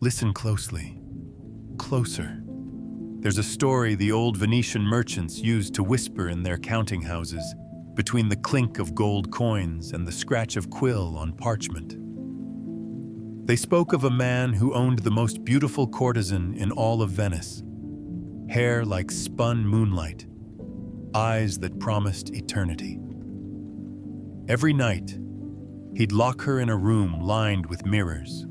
Listen closely. Closer. There's a story the old Venetian merchants used to whisper in their counting houses, between the clink of gold coins and the scratch of quill on parchment. They spoke of a man who owned the most beautiful courtesan in all of Venice. Hair like spun moonlight, eyes that promised eternity. Every night, he'd lock her in a room lined with mirrors,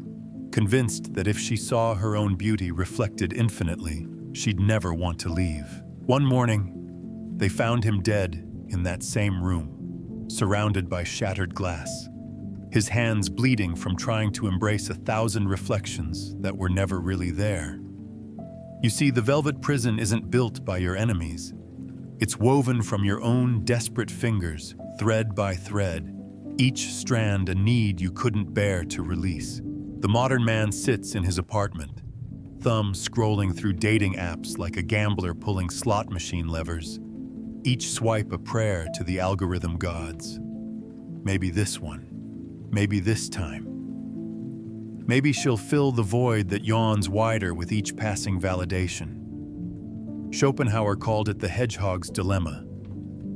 convinced that if she saw her own beauty reflected infinitely, she'd never want to leave. One morning, they found him dead in that same room, surrounded by shattered glass, his hands bleeding from trying to embrace 1,000 reflections that were never really there. You see, the velvet prison isn't built by your enemies. It's woven from your own desperate fingers, thread by thread, each strand a need you couldn't bear to release. The modern man sits in his apartment, thumb scrolling through dating apps like a gambler pulling slot machine levers, each swipe a prayer to the algorithm gods. Maybe this one, maybe this time. Maybe she'll fill the void that yawns wider with each passing validation. Schopenhauer called it the hedgehog's dilemma.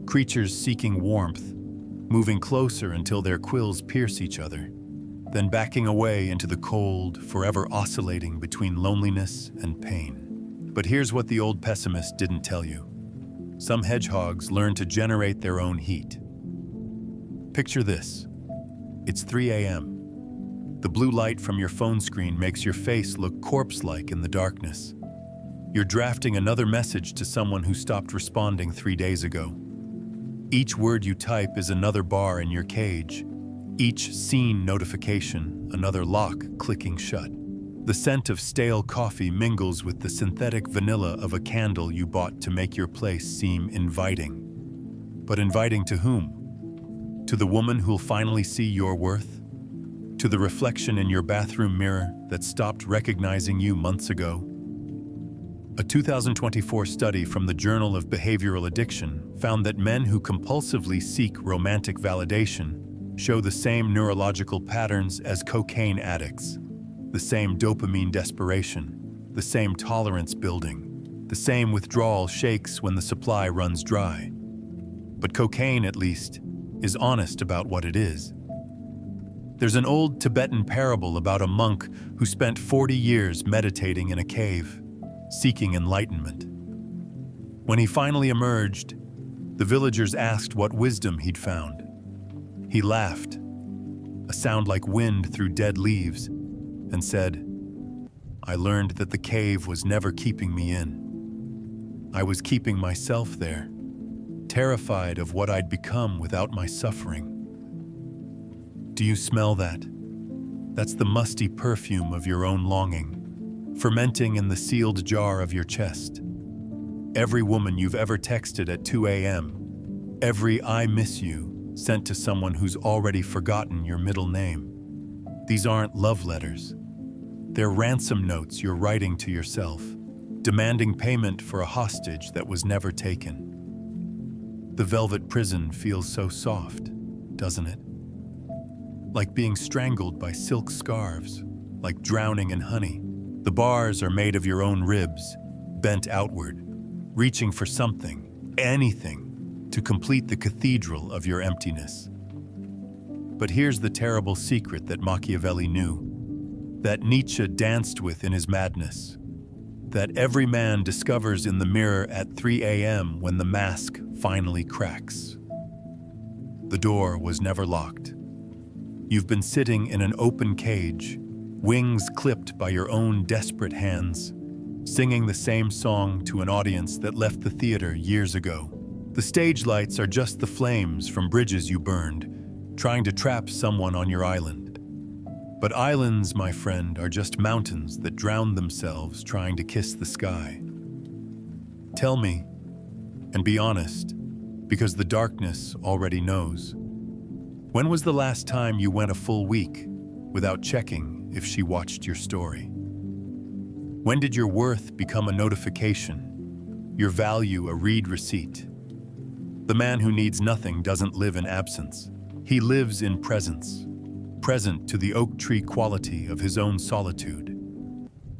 Creatures seeking warmth, moving closer until their quills pierce each other, then backing away into the cold, forever oscillating between loneliness and pain. But here's what the old pessimist didn't tell you. Some hedgehogs learn to generate their own heat. Picture this. It's 3 a.m. The blue light from your phone screen makes your face look corpse-like in the darkness. You're drafting another message to someone who stopped responding 3 days ago. Each word you type is another bar in your cage. Each seen notification, another lock clicking shut. The scent of stale coffee mingles with the synthetic vanilla of a candle you bought to make your place seem inviting. But inviting to whom? To the woman who'll finally see your worth? To the reflection in your bathroom mirror that stopped recognizing you months ago? A 2024 study from the Journal of Behavioral Addiction found that men who compulsively seek romantic validation show the same neurological patterns as cocaine addicts, the same dopamine desperation, the same tolerance building, the same withdrawal shakes when the supply runs dry. But cocaine, at least, is honest about what it is. There's an old Tibetan parable about a monk who spent 40 years meditating in a cave, seeking enlightenment. When he finally emerged, the villagers asked what wisdom he'd found. He laughed, a sound like wind through dead leaves, and said, "I learned that the cave was never keeping me in. I was keeping myself there, terrified of what I'd become without my suffering." Do you smell that? That's the musty perfume of your own longing, fermenting in the sealed jar of your chest. Every woman you've ever texted at 2 a.m., every "I miss you" sent to someone who's already forgotten your middle name. These aren't love letters. They're ransom notes you're writing to yourself, demanding payment for a hostage that was never taken. The velvet prison feels so soft, doesn't it? Like being strangled by silk scarves, like drowning in honey. The bars are made of your own ribs, bent outward, reaching for something, anything, to complete the cathedral of your emptiness. But here's the terrible secret that Machiavelli knew, that Nietzsche danced with in his madness, that every man discovers in the mirror at 3 a.m. when the mask finally cracks. The door was never locked. You've been sitting in an open cage, wings clipped by your own desperate hands, singing the same song to an audience that left the theater years ago. The stage lights are just the flames from bridges you burned, trying to trap someone on your island. But islands, my friend, are just mountains that drown themselves trying to kiss the sky. Tell me, and be honest, because the darkness already knows. When was the last time you went a full week without checking if she watched your story? When did your worth become a notification, your value a read receipt? The man who needs nothing doesn't live in absence. He lives in presence, present to the oak tree quality of his own solitude.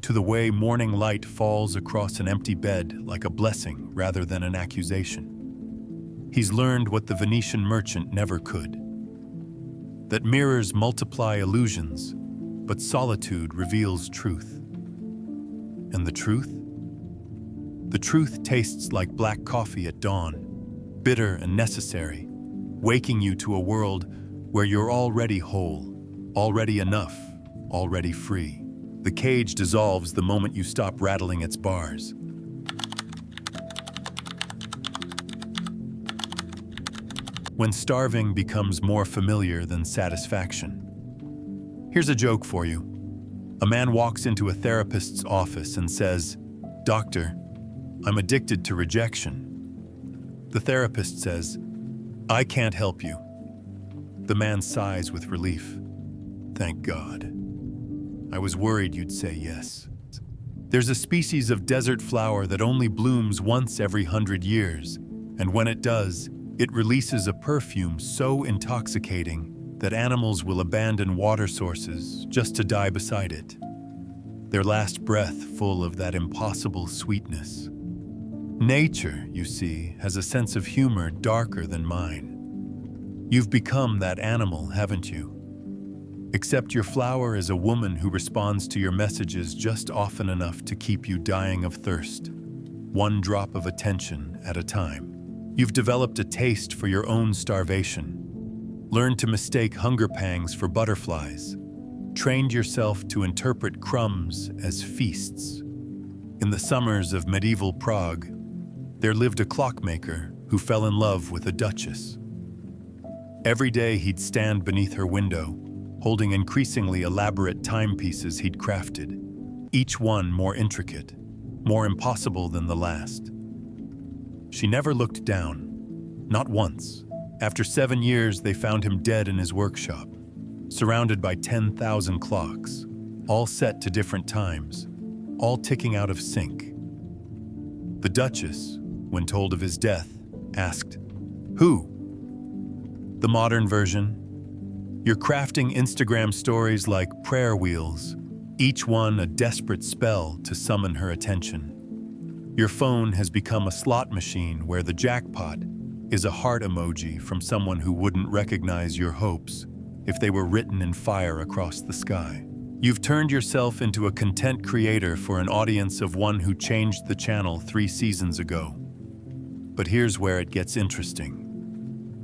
to the way morning light falls across an empty bed like a blessing rather than an accusation. He's learned what the Venetian merchant never could: that mirrors multiply illusions, but solitude reveals truth. And the truth? The truth tastes like black coffee at dawn, bitter and necessary, waking you to a world where you're already whole, already enough, already free. The cage dissolves the moment you stop rattling its bars. When starving becomes more familiar than satisfaction. Here's a joke for you. A man walks into a therapist's office and says, "Doctor, I'm addicted to rejection." The therapist says, "I can't help you." The man sighs with relief. "Thank God. I was worried you'd say yes." There's a species of desert flower that only blooms once every 100 years, and when it does, it releases a perfume so intoxicating that animals will abandon water sources just to die beside it. Their last breath full of that impossible sweetness. Nature, you see, has a sense of humor darker than mine. You've become that animal, haven't you? Except your flower is a woman who responds to your messages just often enough to keep you dying of thirst, one drop of attention at a time. You've developed a taste for your own starvation, learned to mistake hunger pangs for butterflies, trained yourself to interpret crumbs as feasts. In the summers of medieval Prague, there lived a clockmaker who fell in love with a duchess. Every day he'd stand beneath her window, holding increasingly elaborate timepieces he'd crafted, each one more intricate, more impossible than the last. She never looked down, not once. After 7 years, they found him dead in his workshop, surrounded by 10,000 clocks, all set to different times, all ticking out of sync. The Duchess, when told of his death, asked, "Who?" The modern version: you're crafting Instagram stories like prayer wheels, each one a desperate spell to summon her attention. Your phone has become a slot machine where the jackpot is a heart emoji from someone who wouldn't recognize your hopes if they were written in fire across the sky. You've turned yourself into a content creator for an audience of one who changed the channel 3 seasons ago. But here's where it gets interesting,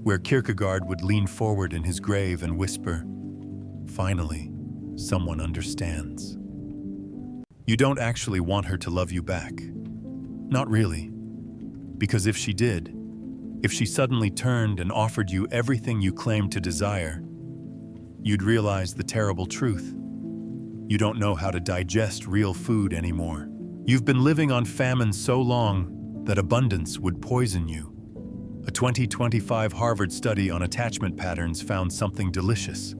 where Kierkegaard would lean forward in his grave and whisper, "Finally, someone understands." You don't actually want her to love you back. Not really. Because if she did, if she suddenly turned and offered you everything you claimed to desire, you'd realize the terrible truth. You don't know how to digest real food anymore. You've been living on famine so long that abundance would poison you. A 2025 Harvard study on attachment patterns found something delicious.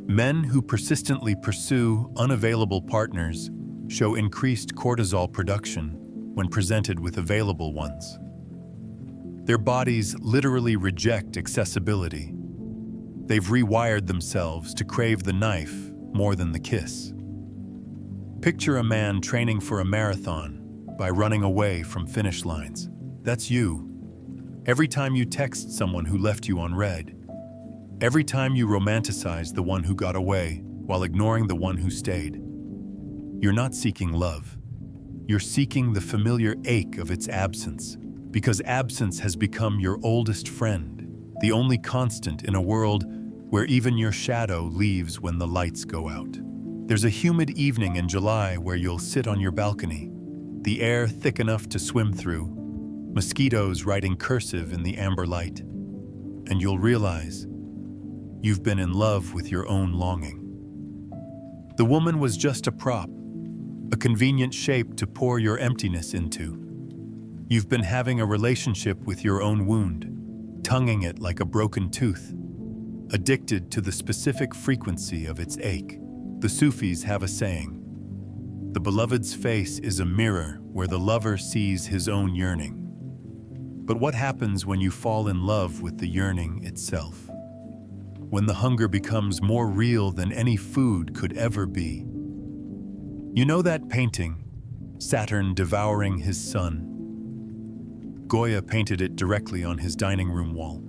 Men who persistently pursue unavailable partners show increased cortisol production when presented with available ones. Their bodies literally reject accessibility. They've rewired themselves to crave the knife more than the kiss. Picture a man training for a marathon by running away from finish lines. That's you. Every time you text someone who left you on read, every time you romanticize the one who got away while ignoring the one who stayed, you're not seeking love. You're seeking the familiar ache of its absence, because absence has become your oldest friend, the only constant in a world where even your shadow leaves when the lights go out. There's a humid evening in July where you'll sit on your balcony, the air thick enough to swim through, mosquitoes writing cursive in the amber light, and you'll realize you've been in love with your own longing. The woman was just a prop, a convenient shape to pour your emptiness into. You've been having a relationship with your own wound, tonguing it like a broken tooth, addicted to the specific frequency of its ache. The Sufis have a saying, "The beloved's face is a mirror where the lover sees his own yearning." But what happens when you fall in love with the yearning itself? When the hunger becomes more real than any food could ever be? You know that painting, Saturn devouring his sun? Goya painted it directly on his dining room wall.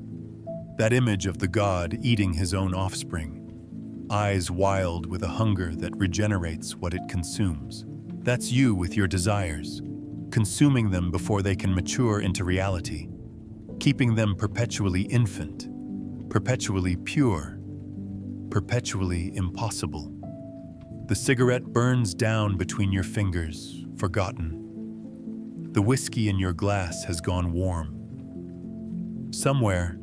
That image of the god eating his own offspring, eyes wild with a hunger that regenerates what it consumes. That's you with your desires, consuming them before they can mature into reality, keeping them perpetually infant, perpetually pure, perpetually impossible. The cigarette burns down between your fingers, forgotten. The whiskey in your glass has gone warm. Somewhere,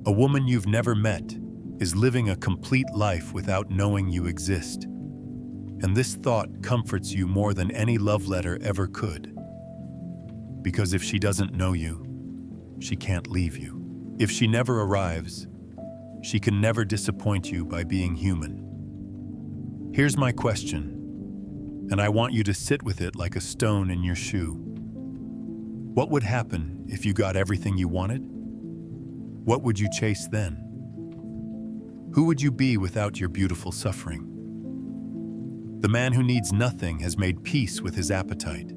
a woman you've never met is living a complete life without knowing you exist. And this thought comforts you more than any love letter ever could. Because if she doesn't know you, she can't leave you. If she never arrives, she can never disappoint you by being human. Here's my question, and I want you to sit with it like a stone in your shoe. What would happen if you got everything you wanted? What would you chase then? Who would you be without your beautiful suffering? The man who needs nothing has made peace with his appetite.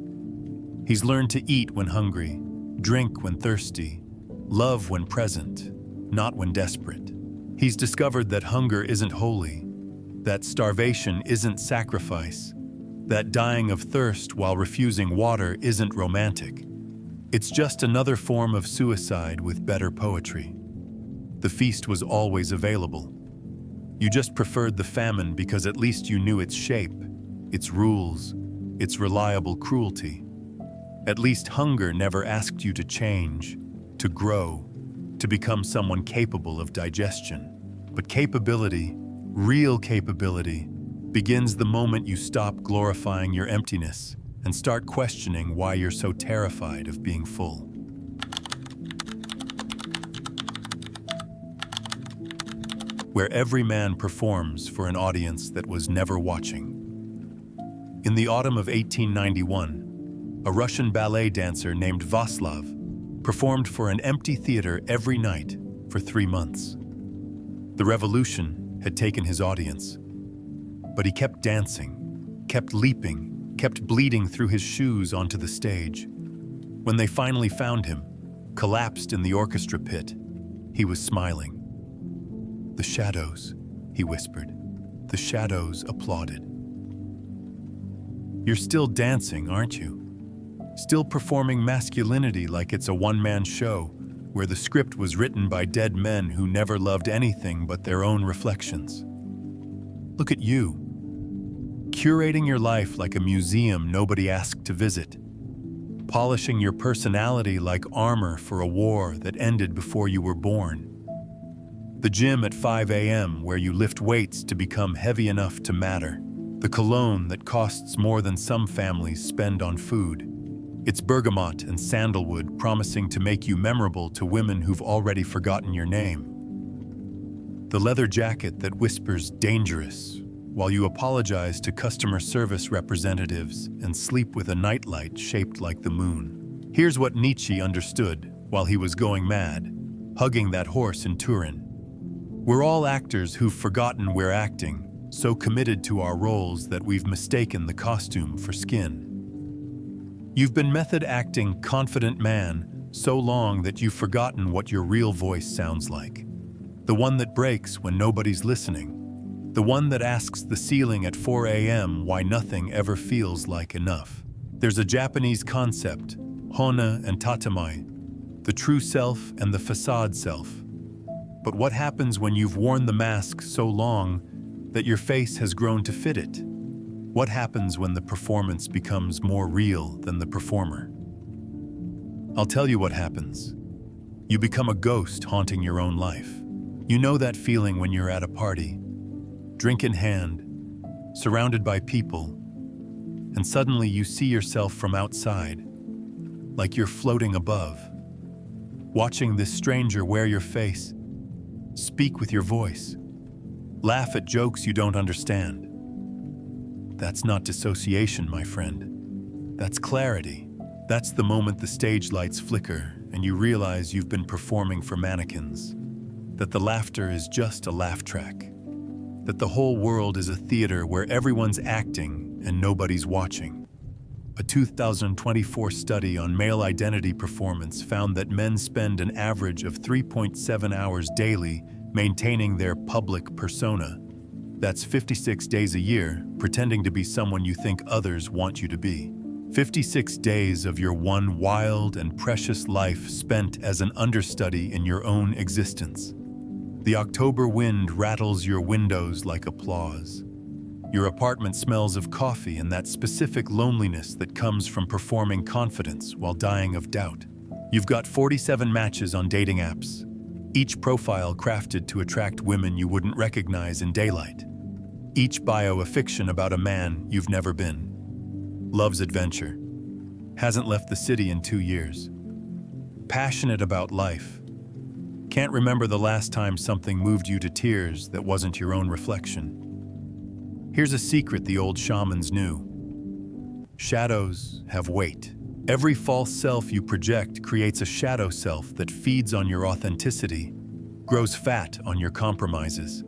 He's learned to eat when hungry, drink when thirsty, love when present, not when desperate. He's discovered that hunger isn't holy, that starvation isn't sacrifice, that dying of thirst while refusing water isn't romantic. It's just another form of suicide with better poetry. The feast was always available. You just preferred the famine because at least you knew its shape, its rules, its reliable cruelty. At least hunger never asked you to change, to grow, to become someone capable of digestion. But capability, real capability, begins the moment you stop glorifying your emptiness and start questioning why you're so terrified of being full. Where every man performs for an audience that was never watching. In the autumn of 1891, a Russian ballet dancer named Vaslav performed for an empty theater every night for 3 months. The revolution had taken his audience, but he kept dancing, kept leaping, kept bleeding through his shoes onto the stage. When they finally found him, collapsed in the orchestra pit, he was smiling. "The shadows," he whispered. "The shadows applauded." You're still dancing, aren't you? Still performing masculinity like it's a one-man show, where the script was written by dead men who never loved anything but their own reflections. Look at you, curating your life like a museum nobody asked to visit, polishing your personality like armor for a war that ended before you were born. The gym at 5 a.m. where you lift weights to become heavy enough to matter. The cologne that costs more than some families spend on food. It's bergamot and sandalwood promising to make you memorable to women who've already forgotten your name. The leather jacket that whispers dangerous while you apologize to customer service representatives and sleep with a nightlight shaped like the moon. Here's what Nietzsche understood while he was going mad, hugging that horse in Turin. We're all actors who've forgotten we're acting, so committed to our roles that we've mistaken the costume for skin. You've been method acting confident man so long that you've forgotten what your real voice sounds like. The one that breaks when nobody's listening. The one that asks the ceiling at 4 a.m. why nothing ever feels like enough. There's a Japanese concept, hona and tatamai, the true self and the facade self. But what happens when you've worn the mask so long that your face has grown to fit it? What happens when the performance becomes more real than the performer? I'll tell you what happens. You become a ghost haunting your own life. You know that feeling when you're at a party, drink in hand, surrounded by people, and suddenly you see yourself from outside, like you're floating above, watching this stranger wear your face, speak with your voice, laugh at jokes you don't understand. That's not dissociation, my friend. That's clarity. That's the moment the stage lights flicker and you realize you've been performing for mannequins, that the laughter is just a laugh track, that the whole world is a theater where everyone's acting and nobody's watching. A 2024 study on male identity performance found that men spend an average of 3.7 hours daily maintaining their public persona. That's 56 days a year, pretending to be someone you think others want you to be. 56 days of your one wild and precious life spent as an understudy in your own existence. The October wind rattles your windows like applause. Your apartment smells of coffee and that specific loneliness that comes from performing confidence while dying of doubt. You've got 47 matches on dating apps, each profile crafted to attract women you wouldn't recognize in daylight. Each bio a fiction about a man you've never been. Loves adventure. Hasn't left the city in 2 years. Passionate about life. Can't remember the last time something moved you to tears that wasn't your own reflection. Here's a secret the old shamans knew. Shadows have weight. Every false self you project creates a shadow self that feeds on your authenticity, grows fat on your compromises.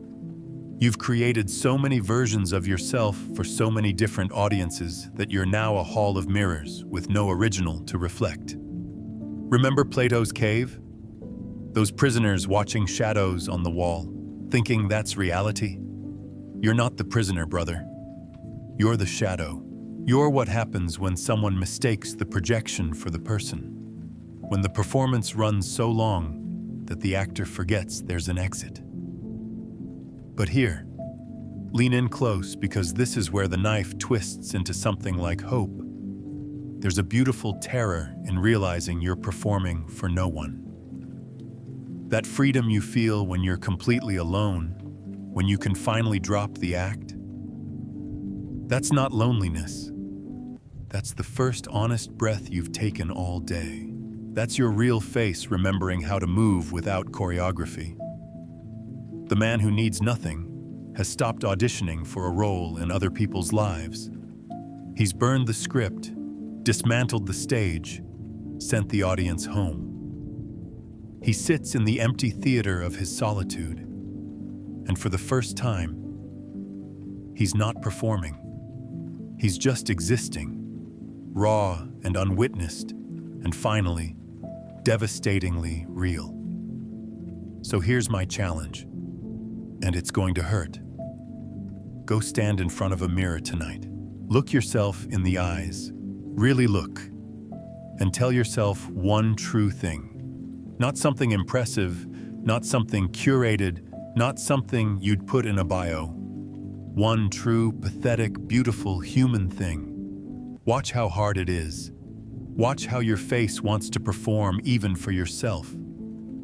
You've created so many versions of yourself for so many different audiences that you're now a hall of mirrors with no original to reflect. Remember Plato's cave? Those prisoners watching shadows on the wall, thinking that's reality? You're not the prisoner, brother. You're the shadow. You're what happens when someone mistakes the projection for the person. When the performance runs so long that the actor forgets there's an exit. But here, lean in close because this is where the knife twists into something like hope. There's a beautiful terror in realizing you're performing for no one. That freedom you feel when you're completely alone, when you can finally drop the act. That's not loneliness. That's the first honest breath you've taken all day. That's your real face remembering how to move without choreography. The man who needs nothing has stopped auditioning for a role in other people's lives. He's burned the script, dismantled the stage, sent the audience home. He sits in the empty theater of his solitude, and for the first time, he's not performing. He's just existing, raw and unwitnessed, and finally, devastatingly real. So here's my challenge. And it's going to hurt. Go stand in front of a mirror tonight. Look yourself in the eyes. Really look. And tell yourself one true thing. Not something impressive, not something curated, not something you'd put in a bio. One true, pathetic, beautiful human thing. Watch how hard it is. Watch how your face wants to perform even for yourself.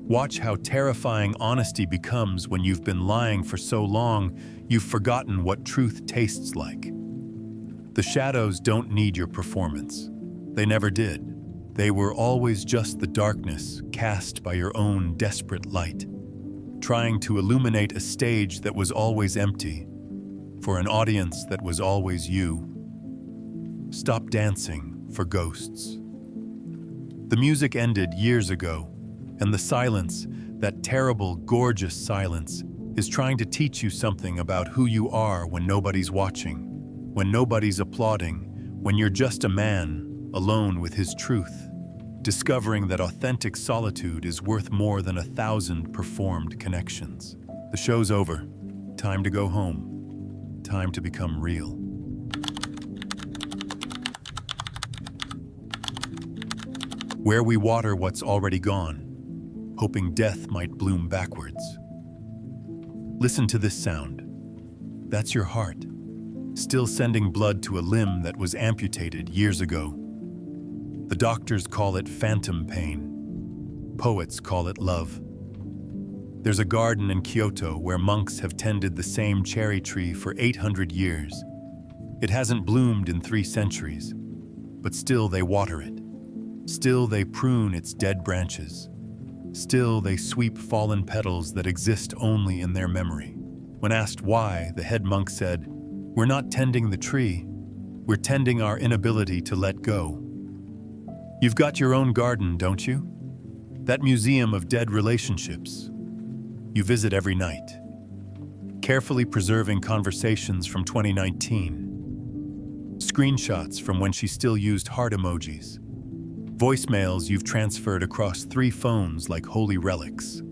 Watch how terrifying honesty becomes when you've been lying for so long, you've forgotten what truth tastes like. The shadows don't need your performance. They never did. They were always just the darkness cast by your own desperate light, trying to illuminate a stage that was always empty, for an audience that was always you. Stop dancing for ghosts. The music ended years ago, and the silence, that terrible, gorgeous silence, is trying to teach you something about who you are when nobody's watching, when nobody's applauding, when you're just a man, alone with his truth, discovering that authentic solitude is worth more than 1,000 performed connections. The show's over. Time to go home. Time to become real. Where we water what's already gone, hoping death might bloom backwards. Listen to this sound. That's your heart, still sending blood to a limb that was amputated years ago. The doctors call it phantom pain. Poets call it love. There's a garden in Kyoto where monks have tended the same cherry tree for 800 years. It hasn't bloomed in 3 centuries, but still they water it. Still they prune its dead branches. Still, they sweep fallen petals that exist only in their memory. When asked why, the head monk said, "We're not tending the tree, we're tending our inability to let go." You've got your own garden, don't you? That museum of dead relationships you visit every night, carefully preserving conversations from 2019. screenshots from when she still used heart emojis, voicemails you've transferred across 3 phones like holy relics.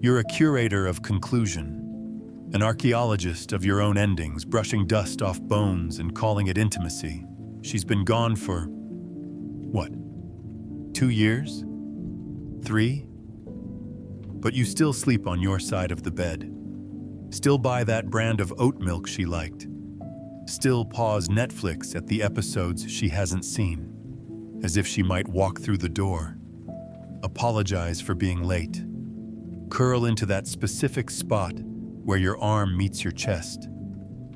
You're a curator of conclusion, an archaeologist of your own endings, brushing dust off bones and calling it intimacy. She's been gone for, what, 2 years? 3? But you still sleep on your side of the bed. Still buy that brand of oat milk she liked. Still pause Netflix at the episodes she hasn't seen, as if she might walk through the door. Apologize for being late. Curl into that specific spot where your arm meets your chest.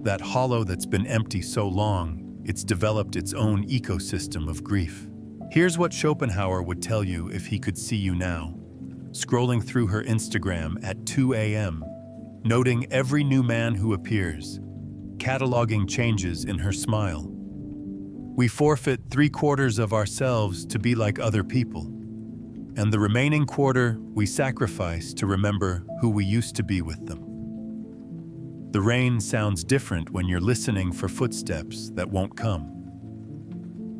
That hollow that's been empty so long, it's developed its own ecosystem of grief. Here's what Schopenhauer would tell you if he could see you now, scrolling through her Instagram at 2 a.m., noting every new man who appears, cataloging changes in her smile. We forfeit 3/4 of ourselves to be like other people, and the remaining quarter we sacrifice to remember who we used to be with them. The rain sounds different when you're listening for footsteps that won't come.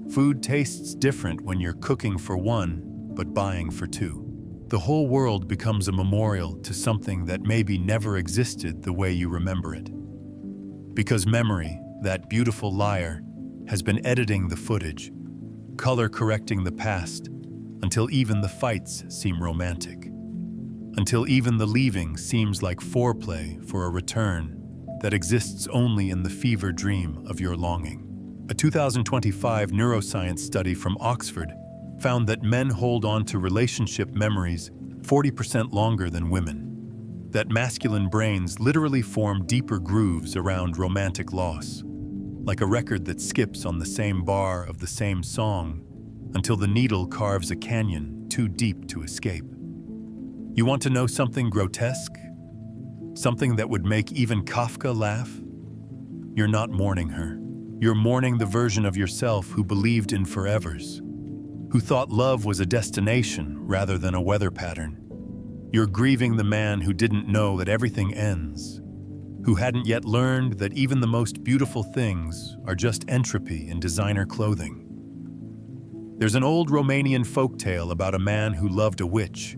Food tastes different when you're cooking for one, but buying for 2. The whole world becomes a memorial to something that maybe never existed the way you remember it. Because memory, that beautiful liar, has been editing the footage, color-correcting the past, until even the fights seem romantic. Until even the leaving seems like foreplay for a return that exists only in the fever dream of your longing. A 2025 neuroscience study from Oxford found that men hold on to relationship memories 40% longer than women. That masculine brains literally form deeper grooves around romantic loss, like a record that skips on the same bar of the same song until the needle carves a canyon too deep to escape. You want to know something grotesque? Something that would make even Kafka laugh? You're not mourning her. You're mourning the version of yourself who believed in forevers, who thought love was a destination rather than a weather pattern. You're grieving the man who didn't know that everything ends, who hadn't yet learned that even the most beautiful things are just entropy in designer clothing. There's an old Romanian folktale about a man who loved a witch.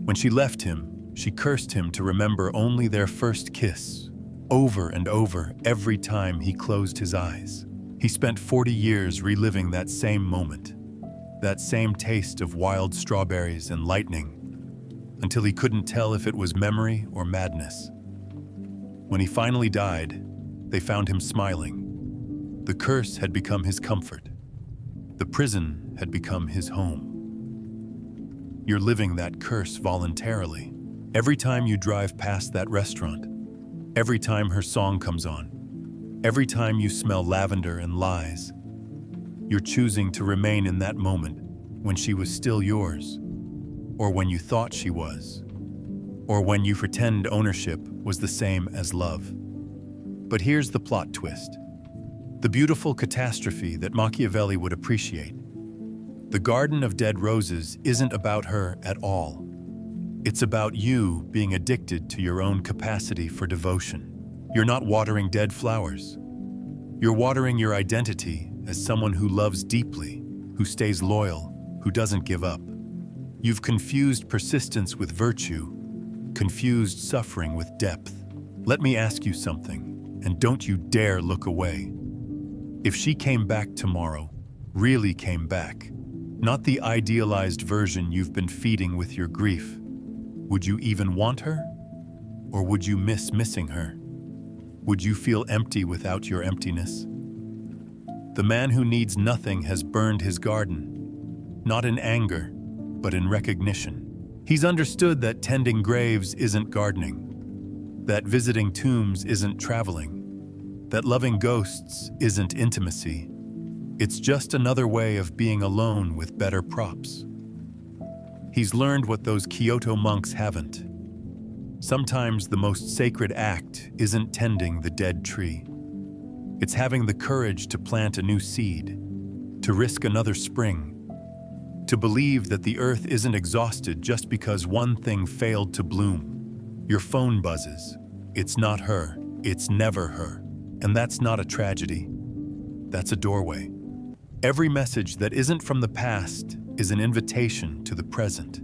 When she left him, she cursed him to remember only their first kiss, over and over every time he closed his eyes. He spent 40 years reliving that same moment, that same taste of wild strawberries and lightning, until he couldn't tell if it was memory or madness. When he finally died, they found him smiling. The curse had become his comfort. The prison had become his home. You're living that curse voluntarily. Every time you drive past that restaurant, every time her song comes on, every time you smell lavender and lies, you're choosing to remain in that moment when she was still yours, or when you thought she was, or when you pretend ownership was the same as love. But here's the plot twist, the beautiful catastrophe that Machiavelli would appreciate. The Garden of Dead Roses isn't about her at all. It's about you being addicted to your own capacity for devotion. You're not watering dead flowers. You're watering your identity as someone who loves deeply, who stays loyal, who doesn't give up. You've confused persistence with virtue, confused suffering with depth. Let me ask you something, and don't you dare look away. If she came back tomorrow, really came back, not the idealized version you've been feeding with your grief, would you even want her? Or would you miss missing her? Would you feel empty without your emptiness? The man who needs nothing has burned his garden, not in anger, but in recognition. He's understood that tending graves isn't gardening, that visiting tombs isn't traveling, that loving ghosts isn't intimacy. It's just another way of being alone with better props. He's learned what those Kyoto monks haven't. Sometimes the most sacred act isn't tending the dead tree. It's having the courage to plant a new seed, to risk another spring, to believe that the earth isn't exhausted just because one thing failed to bloom. Your phone buzzes. It's not her. It's never her. And that's not a tragedy. that's a doorway. Every message that isn't from the past is an invitation to the present,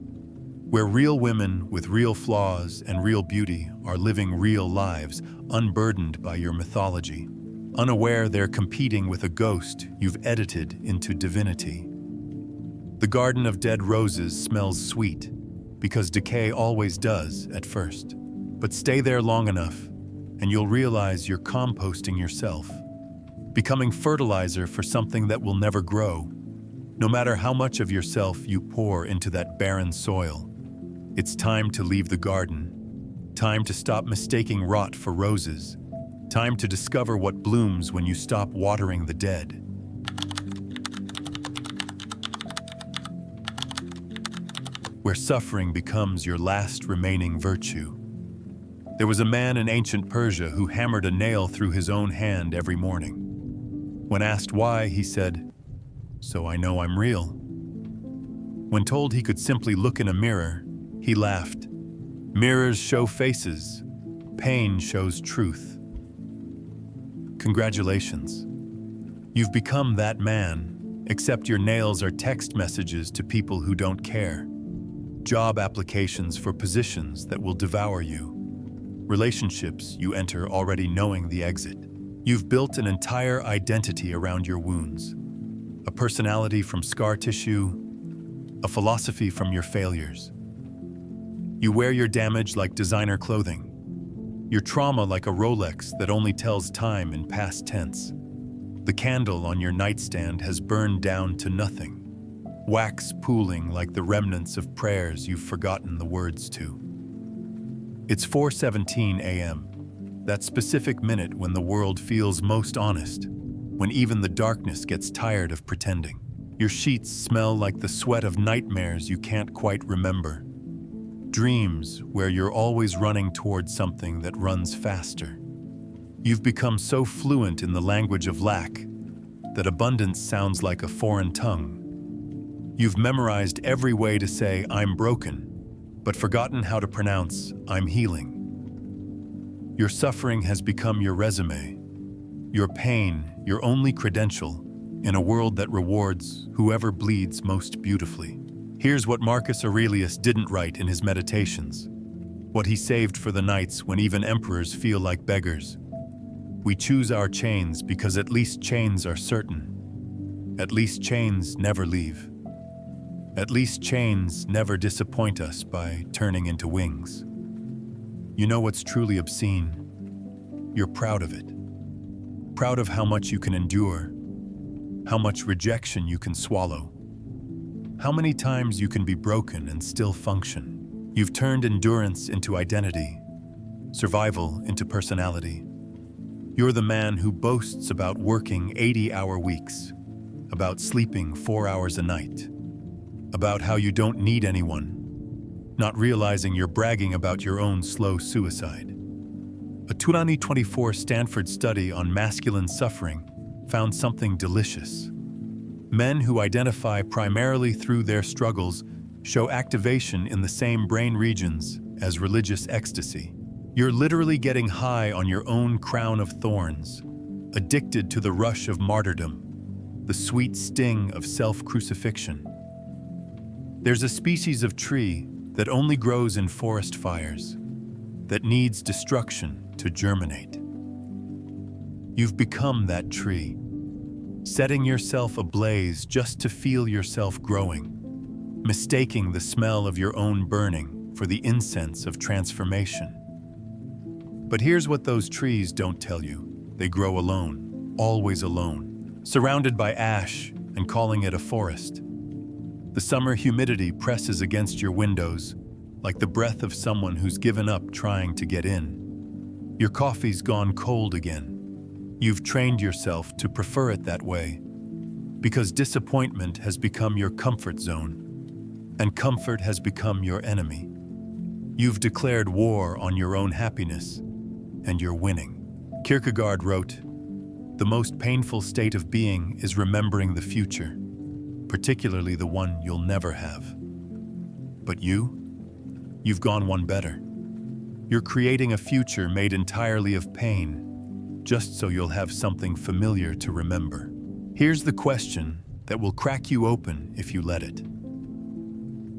where real women with real flaws and real beauty are living real lives, unburdened by your mythology, unaware they're competing with a ghost you've edited into divinity. The garden of dead roses smells sweet, because decay always does at first. But stay there long enough, and you'll realize you're composting yourself, becoming fertilizer for something that will never grow. No matter how much of yourself you pour into that barren soil, it's time to leave the garden, time to stop mistaking rot for roses, time to discover what blooms when you stop watering the dead. Where suffering becomes your last remaining virtue. There was a man in ancient Persia who hammered a nail through his own hand every morning. When asked why, he said, "So I know I'm real." When told he could simply look in a mirror, he laughed. Mirrors show faces. Pain shows truth. Congratulations. You've become that man, except your nails are text messages to people who don't care. Job applications for positions that will devour you. Relationships you enter already knowing the exit. You've built an entire identity around your wounds. A personality from scar tissue, a philosophy from your failures. You wear your damage like designer clothing, your trauma like a Rolex that only tells time in past tense. The candle on your nightstand has burned down to nothing, wax pooling like the remnants of prayers you've forgotten the words to. It's 4:17 a.m., that specific minute when the world feels most honest, when even the darkness gets tired of pretending. Your sheets smell like the sweat of nightmares you can't quite remember. Dreams where you're always running towards something that runs faster. You've become so fluent in the language of lack that abundance sounds like a foreign tongue. You've memorized every way to say, "I'm broken," but forgotten how to pronounce, "I'm healing." Your suffering has become your resume, your pain, your only credential in a world that rewards whoever bleeds most beautifully. Here's what Marcus Aurelius didn't write in his Meditations, what he saved for the nights when even emperors feel like beggars. We choose our chains because at least chains are certain. At least chains never leave. At least chains never disappoint us by turning into wings. You know what's truly obscene? You're proud of it. Proud of how much you can endure, how much rejection you can swallow, how many times you can be broken and still function. You've turned endurance into identity, survival into personality. You're the man who boasts about working 80-hour weeks, about sleeping 4 hours a night, about how you don't need anyone, not realizing you're bragging about your own slow suicide. A 2024 Stanford study on masculine suffering found something delicious. Men who identify primarily through their struggles show activation in the same brain regions as religious ecstasy. You're literally getting high on your own crown of thorns, addicted to the rush of martyrdom, the sweet sting of self-crucifixion. There's a species of tree that only grows in forest fires, that needs destruction to germinate. You've become that tree, setting yourself ablaze just to feel yourself growing, mistaking the smell of your own burning for the incense of transformation. But here's what those trees don't tell you. They grow alone, always alone, surrounded by ash and calling it a forest. The summer humidity presses against your windows like the breath of someone who's given up trying to get in. Your coffee's gone cold again. You've trained yourself to prefer it that way because disappointment has become your comfort zone, and comfort has become your enemy. You've declared war on your own happiness, and you're winning. Kierkegaard wrote, "The most painful state of being is remembering the future, particularly the one you'll never have." But you've gone one better. You're creating a future made entirely of pain, just so you'll have something familiar to remember. Here's the question that will crack you open if you let it.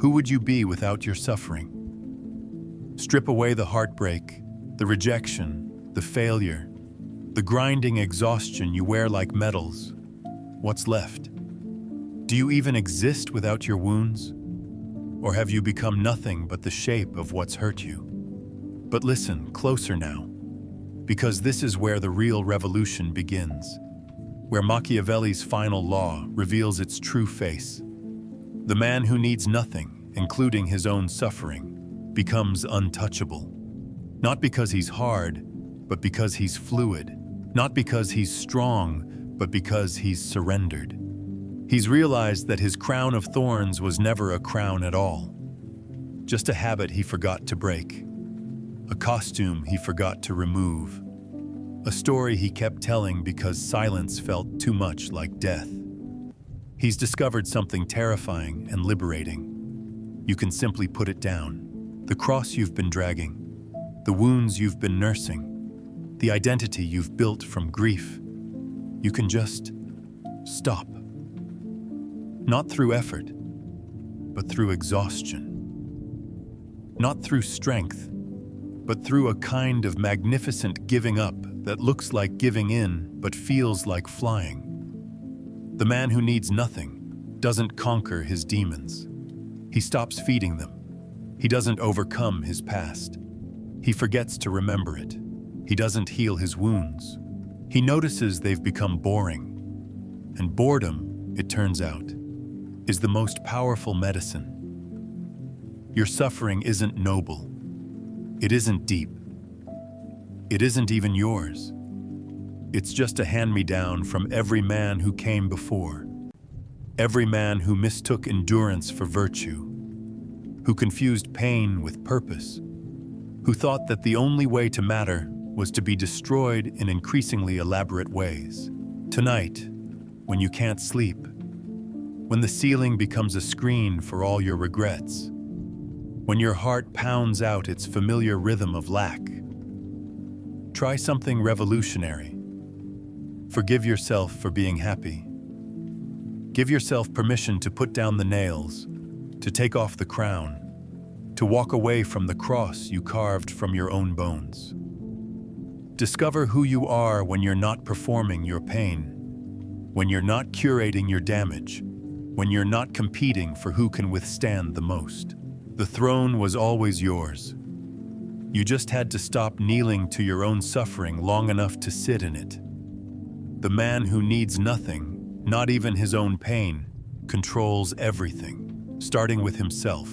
Who would you be without your suffering? Strip away the heartbreak, the rejection, the failure, the grinding exhaustion you wear like medals. What's left? Do you even exist without your wounds? Or have you become nothing but the shape of what's hurt you? But listen closer now, because this is where the real revolution begins, where Machiavelli's final law reveals its true face. The man who needs nothing, including his own suffering, becomes untouchable. Not because he's hard, but because he's fluid. Not because he's strong, but because he's surrendered. He's realized that his crown of thorns was never a crown at all. Just a habit he forgot to break. A costume he forgot to remove. A story he kept telling because silence felt too much like death. He's discovered something terrifying and liberating. You can simply put it down. The cross you've been dragging, the wounds you've been nursing, the identity you've built from grief. You can just stop. Not through effort, but through exhaustion. Not through strength, but through a kind of magnificent giving up that looks like giving in but feels like flying. The man who needs nothing doesn't conquer his demons. He stops feeding them. He doesn't overcome his past. He forgets to remember it. He doesn't heal his wounds. He notices they've become boring. And boredom, it turns out, is the most powerful medicine. Your suffering isn't noble. It isn't deep. It isn't even yours. It's just a hand-me-down from every man who came before. Every man who mistook endurance for virtue, who confused pain with purpose, who thought that the only way to matter was to be destroyed in increasingly elaborate ways. Tonight, when you can't sleep, when the ceiling becomes a screen for all your regrets, when your heart pounds out its familiar rhythm of lack, try something revolutionary. Forgive yourself for being happy. Give yourself permission to put down the nails, to take off the crown, to walk away from the cross you carved from your own bones. Discover who you are when you're not performing your pain, when you're not curating your damage, when you're not competing for who can withstand the most. The throne was always yours. You just had to stop kneeling to your own suffering long enough to sit in it. The man who needs nothing, not even his own pain, controls everything, starting with himself.